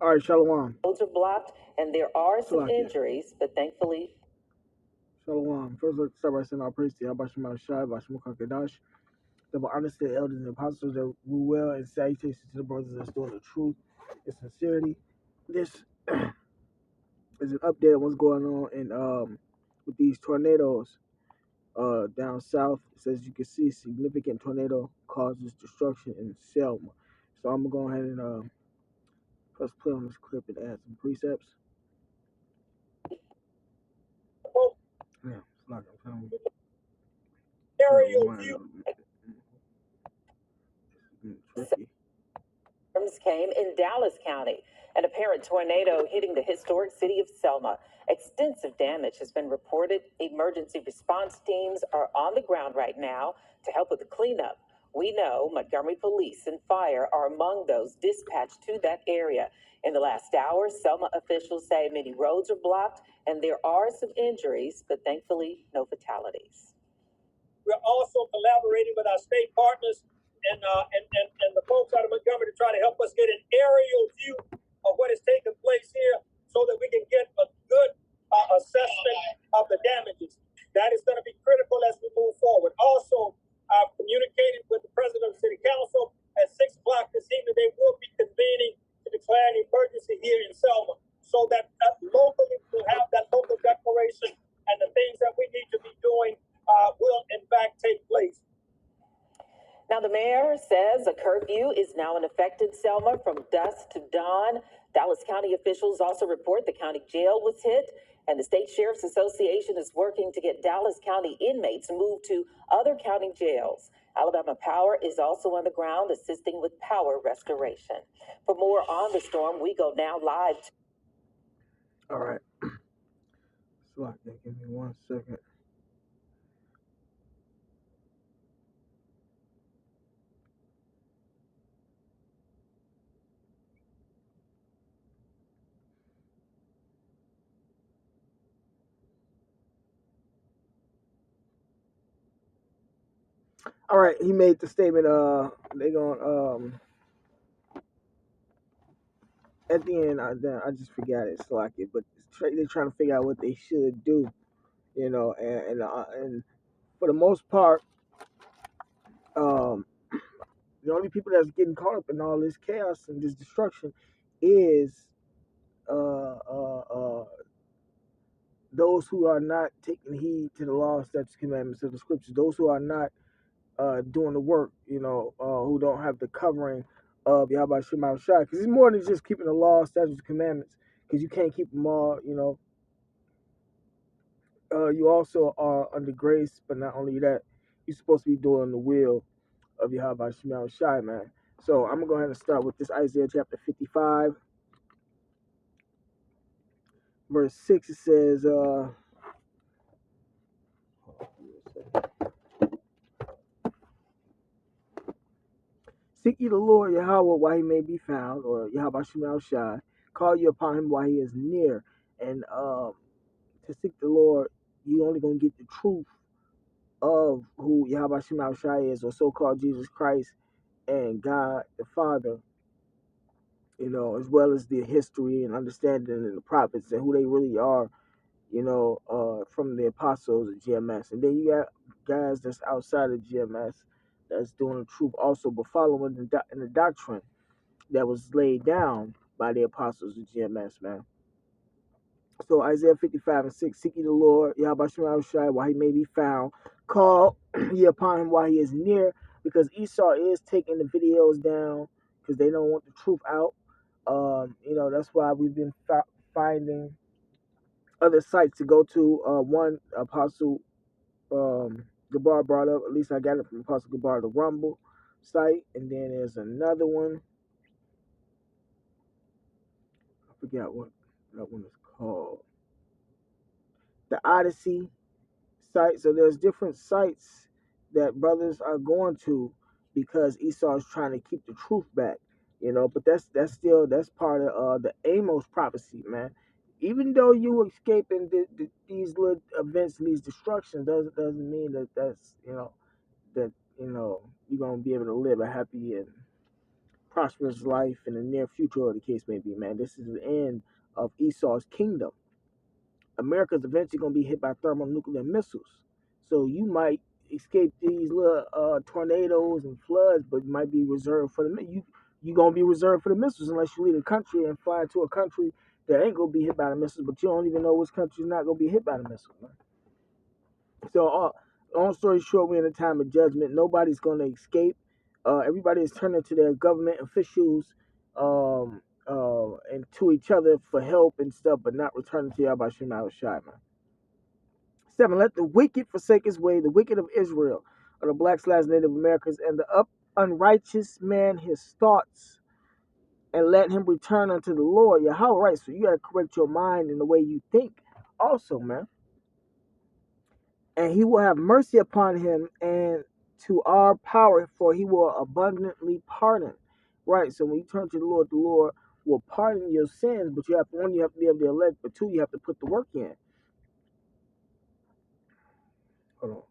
All right, Shalom. Roads are blocked, and there are some Salakia. injuries, but thankfully, Shalom. First, let's start by saying our praise to Yahweh Shema Shai, Bashma Kakadash. Double honors to the elders and apostles that rule well, and salutations to the brothers that's doing the truth and sincerity. This is an update on what's going on in with these tornadoes down south. It says you can see significant tornado causes destruction in Selma. So I'm gonna go ahead and press play on this clip and add some precepts. Yeah, it's like I'm aerial view tricky. storms came in Dallas County. An apparent tornado hitting the historic city of Selma. Extensive damage has been reported. Emergency response teams are on the ground right now to help with the cleanup. We know Montgomery Police and Fire are among those dispatched to that area. In the last hour, Selma officials say many roads are blocked and there are some injuries, but thankfully no fatalities. We're also collaborating with our state partners and the folks out of Montgomery to try to help us get an aerial view of what is taking place here so that we can get a good assessment of the damages. That is going to be critical as we move forward. Also, I've communicated with the president of the city council at 6 o'clock this evening. They will be convening to declare an emergency here in Selma so that locally we'll have that local declaration and the things that we need to be doing will in fact take place. Now, the mayor says a curfew is now in effect in Selma from dusk to dawn. Dallas County officials also report the county jail was hit, and the State Sheriff's Association is working to get Dallas County inmates moved to other county jails. Alabama Power is also on the ground assisting with power restoration. For more on the storm, we go now live. All right. So give me 1 second. All right, he made the statement. They gonna at the end. I just forgot it. But they're trying to figure out what they should do. And for the most part, um, the only people that's getting caught up in all this chaos and this destruction is those who are not taking heed to the law, statutes, commandments of the scriptures. Those who are not doing the work, who don't have the covering of Yahweh Shema Shai. Because it's more than just keeping the law, statutes, commandments, because you can't keep them all. You also are under grace, but not only that, you're supposed to be doing the will of Yahweh Shema Shai, man. So I'm going to go ahead and start with this Isaiah chapter 55, verse 6. It says, seek ye the Lord Yahweh while he may be found, or Yahweh Shema Shai. Call you upon him while he is near. And to seek the Lord, you only gonna get the truth of who Yahweh Shema Shai is, or so-called Jesus Christ and God the Father, as well as the history and understanding and the prophets and who they really are, from the apostles of GMS. And then you got guys that's outside of GMS that's doing the truth also, but following the doctrine that was laid down by the apostles of GMS, man. So Isaiah 55 and 6, seek ye the Lord, Yahweh Shema Shai, while he may be found. Call ye upon him while he is near, because Esau is taking the videos down because they don't want the truth out. That's why we've been finding other sites to go to. One Apostle Gabar brought up, at least I got it from Apostle Gabar, the Rumble site, and then there's another one. I forgot what that one is called. The Odyssey site. So there's different sites that brothers are going to because Esau is trying to keep the truth back, But that's part of the Amos prophecy, man. Even though you escaping these little events and these destructions, doesn't mean that you're gonna be able to live a happy and prosperous life in the near future, or the case may be, man. This is the end of Esau's kingdom. America's eventually going to be hit by thermonuclear missiles. So you might escape these little tornadoes and floods, but might be reserved for the you gonna be reserved for the missiles unless you leave the country and fly into a country that ain't gonna be hit by the missiles, but you don't even know which country's not gonna be hit by the missiles. Man. So, long story short, we're in a time of judgment. Nobody's gonna escape. Everybody is turning to their government officials and to each other for help and stuff, but not returning to Yahweh Shema Shai, man. 7. Let the wicked forsake his way, the wicked of Israel, or the black/Native Americans, and the unrighteous man his thoughts, and let him return unto the Lord. Yahweh, right? So you got to correct your mind in the way you think, also, man. And he will have mercy upon him and to our power, for he will abundantly pardon. Right? So when you turn to the Lord will pardon your sins, but you have one, you have to be able to elect, but two, you have to put the work in. Hold on.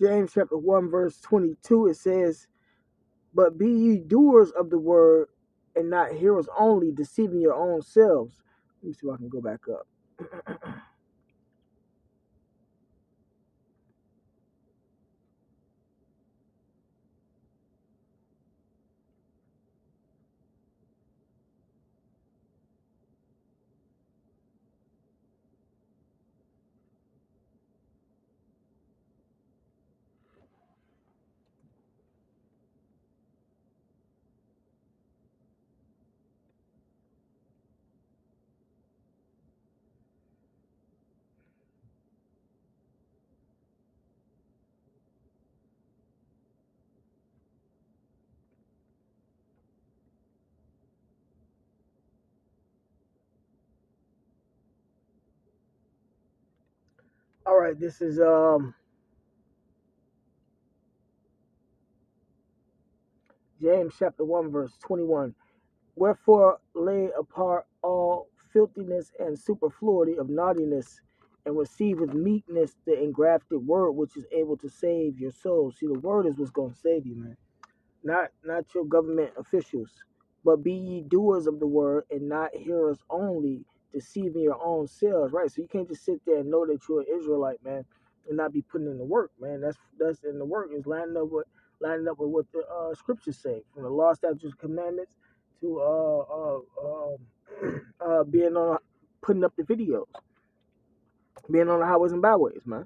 James chapter 1, verse 22, it says, but be ye doers of the word and not hearers only, deceiving your own selves. Let me see if I can go back up. All right, this is James chapter 1, verse 21. Wherefore lay apart all filthiness and superfluity of naughtiness, and receive with meekness the engrafted word which is able to save your soul. See, the word is what's going to save you, man. Not your government officials, but be ye doers of the word and not hearers only, deceiving your own selves. Right. So you can't just sit there and know that you're an Israelite, man, and not be putting in the work, man. That's in the work is lining up with what the scriptures say, from the law, statutes, commandments to being on putting up the videos, being on the highways and byways, man.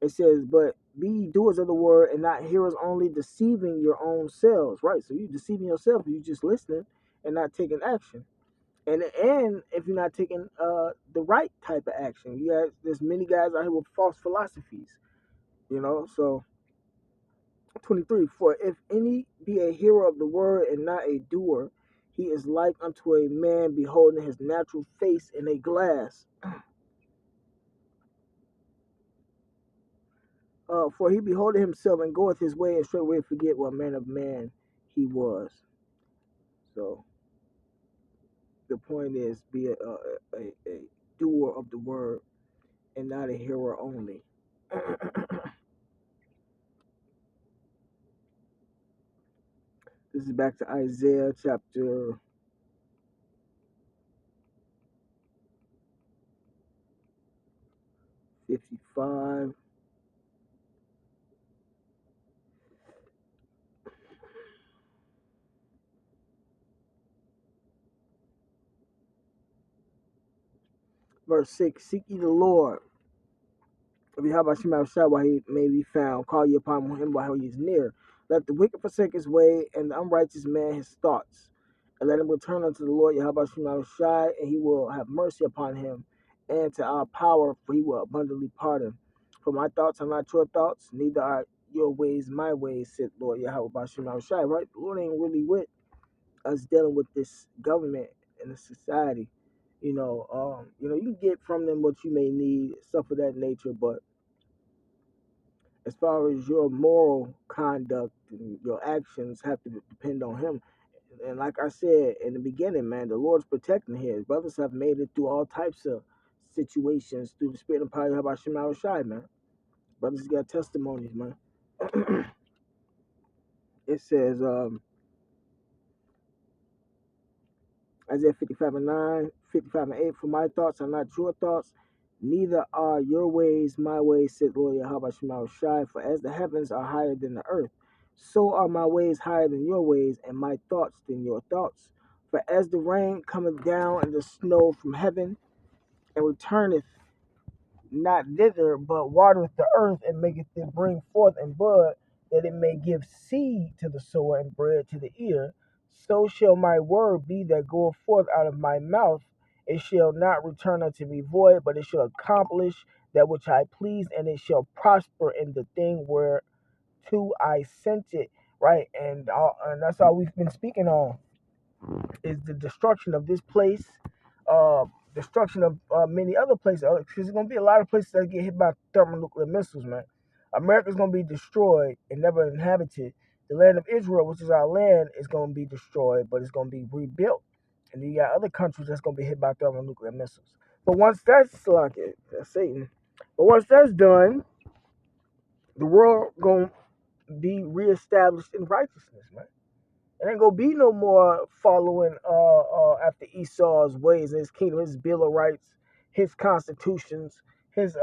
It says, but be doers of the word and not hearers only, deceiving your own selves. Right. So you deceiving yourself, you just listening and not taking action. And if you're not taking the right type of action, there's many guys out here with false philosophies, So 23, for if any be a hearer of the word and not a doer, he is like unto a man beholding his natural face in a glass. For he beholdeth himself and goeth his way, and straightway forget what manner of man he was. So the point is, be a doer of the word and not a hearer only. This is back to Isaiah chapter 55. Verse 6, seek ye the Lord. If you have a Shema Shai while he may be found, call ye upon him while he is near. Let the wicked forsake his way, and the unrighteous man his thoughts. And let him return unto the Lord Yahweh Shema Shai, and he will have mercy upon him, and to our power, for he will abundantly pardon. For my thoughts are not your thoughts, neither are your ways my ways, said Lord Yahweh Shema Shai. Right? The Lord ain't really with us dealing with this government and the society. You can get from them what you may need, stuff of that nature, but as far as your moral conduct and your actions have to depend on him. And like I said in the beginning, man, the Lord's protecting his brothers have made it through all types of situations through the spirit and power of Shema Shai, man. Brothers got testimonies, man. It says, Isaiah 55 and 9, 55 and 8, for my thoughts are not your thoughts, neither are your ways my ways, said Lord Yahweh Shema Shai. For as the heavens are higher than the earth, so are my ways higher than your ways, and my thoughts than your thoughts. For as the rain cometh down and the snow from heaven, and returneth not thither, but watereth the earth, and maketh it bring forth and bud, that it may give seed to the sower and bread to the ear, so shall my word be that goeth forth out of my mouth. It shall not return unto me void, but it shall accomplish that which I please, and it shall prosper in the thing whereto I sent it. Right, and that's all we've been speaking on is the destruction of this place, uh, destruction of many other places. Because there's going to be a lot of places that get hit by thermonuclear missiles, man. America's going to be destroyed and never inhabited. The land of Israel, which is our land, is going to be destroyed, but it's going to be rebuilt. And then you got other countries that's going to be hit by thermonuclear missiles. But once that's like it, that's Satan. But once that's done, the world going to be reestablished in righteousness, man. It ain't gonna be no more following after Esau's ways and his kingdom, his bill of rights, his constitutions, his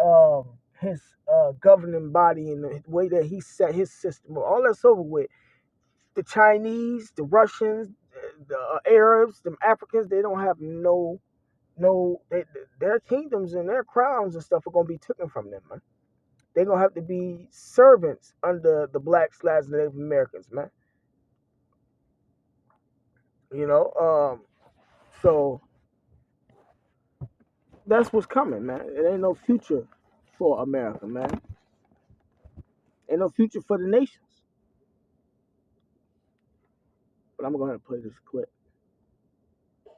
governing body and the way that he set his system. All that's over with. The Chinese, the Russians, the Arabs, the Africans, they don't have their kingdoms and their crowns and stuff are gonna be taken from them, man. They're gonna have to be servants under the blacks/Native Americans, man. You know, so that's what's coming, man. It ain't no future for America, man. Ain't no future for the nations. But I'm going to play this clip.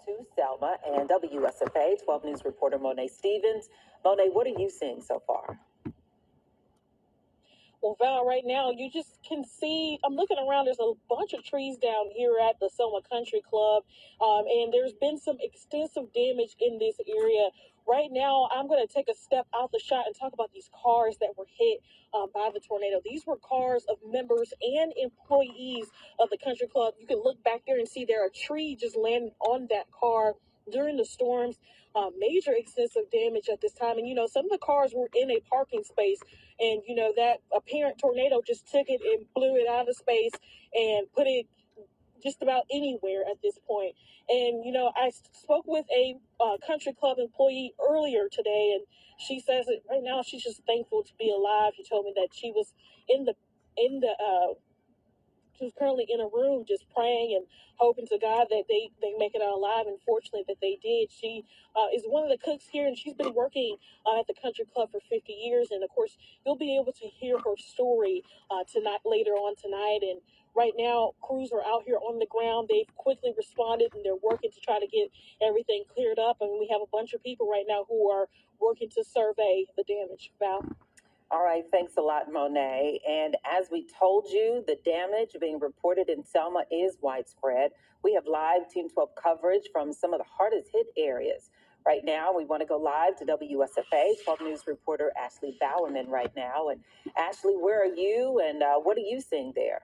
To Selma and WSFA 12 News reporter Monet Stevens. Monet, what are you seeing so far? Well, Val, right now you just can see. I'm looking around. There's a bunch of trees down here at the Selma Country Club, and there's been some extensive damage in this area. Right now, I'm going to take a step out the shot and talk about these cars that were hit by the tornado. These were cars of members and employees of the country club. You can look back there and see there a tree just landed on that car during the storms. Major extensive damage at this time, and some of the cars were in a parking space, and that apparent tornado just took it and blew it out of space and put it just about anywhere at this point. And I spoke with a country club employee earlier today, and she says that right now she's just thankful to be alive. She told me that she was in the she was currently in a room just praying and hoping to God that they make it out alive. And fortunately that they did. She is one of the cooks here, and she's been working at the country club for 50 years. And of course, you'll be able to hear her story tonight, later on tonight. And right now, crews are out here on the ground. They've quickly responded, and they're working to try to get everything cleared up. And we have a bunch of people right now who are working to survey the damage. Val? All right, thanks a lot, Monet. And as we told you, the damage being reported in Selma is widespread. We have live Team 12 coverage from some of the hardest hit areas. Right now, we want to go live to WSFA 12 News reporter Ashley Bowerman right now. And Ashley, where are you and what are you seeing there?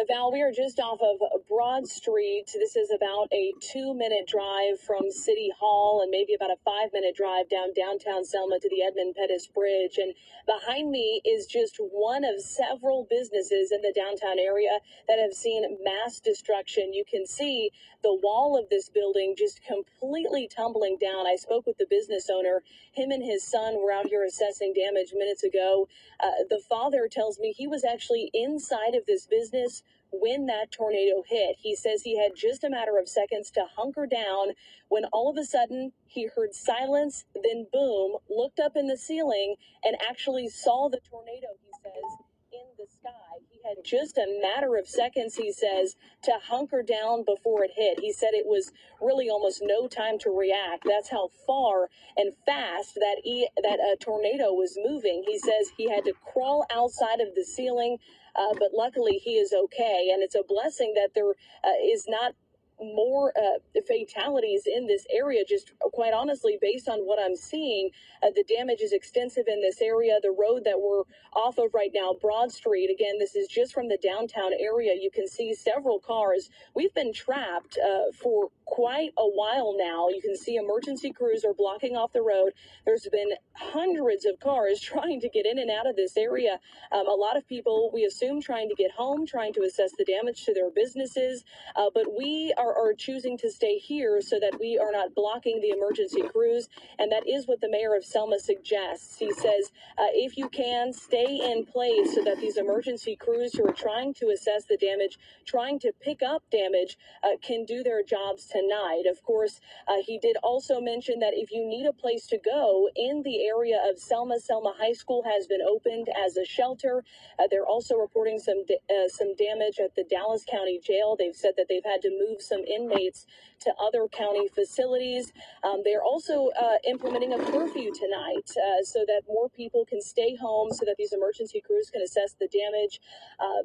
Val, we are just off of Broad Street. This is about a 2-minute drive from City Hall and maybe about a 5-minute drive down downtown Selma to the Edmund Pettus Bridge. And behind me is just one of several businesses in the downtown area that have seen mass destruction. You can see the wall of this building just completely tumbling down. I spoke with the business owner. Him and his son were out here assessing damage minutes ago. The father tells me he was actually inside of this business when that tornado hit. He says he had just a matter of seconds to hunker down when all of a sudden he heard silence, then boom, looked up in the ceiling and actually saw the tornado, he says, in the sky. He had just a matter of seconds, he says, to hunker down before it hit. He said it was really almost no time to react. That's how far and fast that tornado was moving. He says he had to crawl outside of the ceiling, but luckily he is okay. And it's a blessing that there is not more fatalities in this area. Just quite honestly, based on what I'm seeing, the damage is extensive in this area. The road that we're off of right now, Broad Street, again, this is just from the downtown area. You can see several cars. We've been trapped for quite a while now. You can see emergency crews are blocking off the road. There's been hundreds of cars trying to get in and out of this area. A lot of people, we assume, trying to get home, trying to assess the damage to their businesses. But we are choosing to stay here so that we are not blocking the emergency crews. And that is what the mayor of Selma suggests. He says, if you can, stay in place so that these emergency crews who are trying to assess the damage, trying to pick up damage, can do their jobs tonight. Of course, he did also mention that if you need a place to go in the area of Selma, Selma High School has been opened as a shelter. They're also reporting some damage at the Dallas County Jail. They've said that they've had to move some inmates to other county facilities. They're also implementing a curfew tonight so that more people can stay home so that these emergency crews can assess the damage.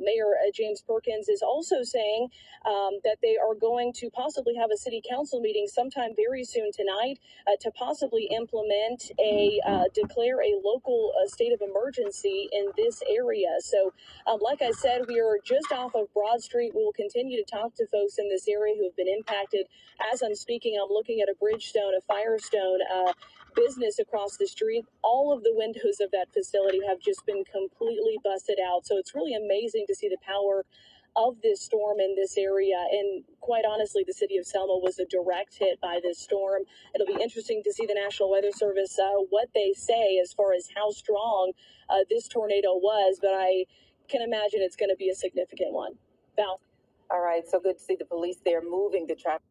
Mayor James Perkins is also saying that they are going to possibly have a city council meeting sometime very soon tonight to possibly implement declare a local state of emergency in this area. So, like I said, we are just off of Broad Street. We will continue to talk to folks in this area who have been impacted. As I'm speaking, I'm looking at a Bridgestone, a Firestone business across the street. All of the windows of that facility have just been completely busted out. So it's really amazing to see the power of this storm in this area. And quite honestly, the city of Selma was a direct hit by this storm. It'll be interesting to see the National Weather Service, what they say as far as how strong this tornado was, but I can imagine it's going to be a significant one. Val? All right, so good to see the police there moving the traffic.